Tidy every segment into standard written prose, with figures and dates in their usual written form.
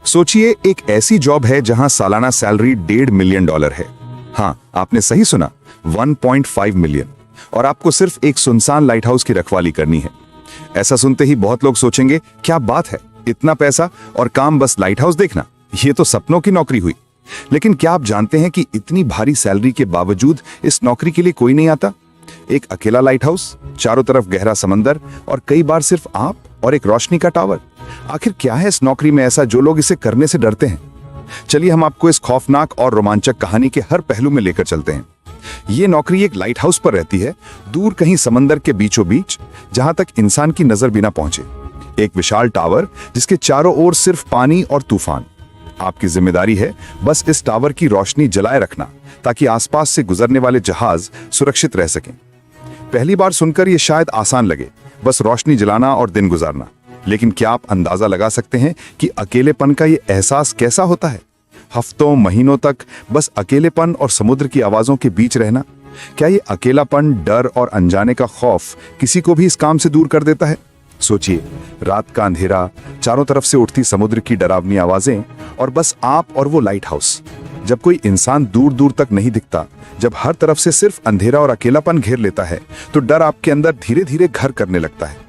सोचिए, एक ऐसी जॉब है जहां सालाना सैलरी $1.5 मिलियन है। हाँ, आपने सही सुना, 1.5 मिलियन। और आपको सिर्फ एक सुनसान लाइट हाउस की रखवाली करनी है। ऐसा सुनते ही बहुत लोग सोचेंगे, क्या बात है, इतना पैसा और काम बस लाइट हाउस देखना, ये तो सपनों की नौकरी हुई। लेकिन क्या आप जानते हैं कि इतनी भारी सैलरी के बावजूद इस नौकरी के लिए कोई नहीं आता? एक अकेला लाइट हाउस, चारों तरफ गहरा समंदर और कई बार सिर्फ आप और एक रोशनी का टावर। आखिर क्या है इस नौकरी में ऐसा जो लोग इसे करने से डरते हैं? चलिए हम आपको इस खौफनाक और रोमांचक कहानी के हर पहलू में लेकर चलते हैं। ये नौकरी एक लाइट हाउस पर रहती है, दूर कहीं समंदर के बीचों बीच, जहां तक इंसान की नजर भी ना पहुंचे। एक विशाल टावर जिसके चारों ओर सिर्फ पानी और तूफान। आपकी जिम्मेदारी है बस इस टावर की रोशनी जलाए रखना, ताकि आसपास से गुजरने वाले जहाज सुरक्षित रह सकें। पहली बार सुनकर यह शायद आसान लगे, बस रोशनी जलाना और दिन गुजारना। लेकिन क्या आप अंदाजा लगा सकते हैं कि अकेलेपन का ये एहसास कैसा होता है? हफ्तों महीनों तक बस अकेलेपन और समुद्र की आवाजों के बीच रहना। क्या ये अकेलापन, डर और अनजाने का खौफ किसी को भी इस काम से दूर कर देता है? सोचिए, रात का अंधेरा, चारों तरफ से उठती समुद्र की डरावनी आवाजें और बस आप और वो लाइट हाउस। जब कोई इंसान दूर दूर तक नहीं दिखता, जब हर तरफ से सिर्फ अंधेरा और अकेलापन घेर लेता है, तो डर आपके अंदर धीरे धीरे घर करने लगता है।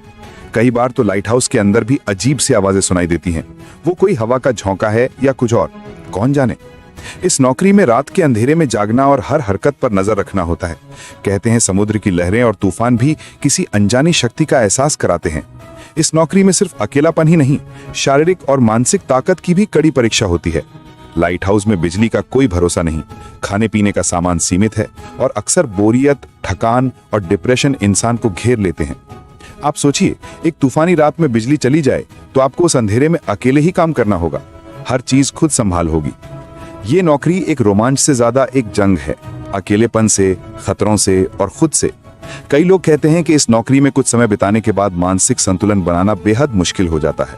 कई बार तो लाइट हाउस के अंदर भी अजीब सी आवाजें सुनाई देती हैं। वो कोई हवा का झोंका है या कुछ और, कौन जाने। इस नौकरी में रात के अंधेरे में जागना और हर हरकत पर नजर रखना होता है। कहते हैं समुद्र की लहरें और तूफान भी किसी अनजानी शक्ति का एहसास कराते हैं। इस नौकरी में सिर्फ अकेलापन ही नहीं, शारीरिक और मानसिक ताकत की भी कड़ी परीक्षा होती है। लाइट हाउस में बिजली का कोई भरोसा नहीं, खाने पीने का सामान सीमित है और अक्सर बोरियत, थकान और डिप्रेशन इंसान को घेर लेते हैं। आप सोचिए, एक तूफानी रात में बिजली चली जाए तो आपको उस अंधेरे में अकेले ही काम करना होगा, हर चीज खुद संभाल होगी। ये नौकरी एक रोमांच से ज्यादा एक जंग है, अकेलेपन से, खतरों से और खुद से। कई लोग कहते हैं कि इस नौकरी में कुछ समय बिताने के बाद मानसिक संतुलन बनाना बेहद मुश्किल हो जाता है।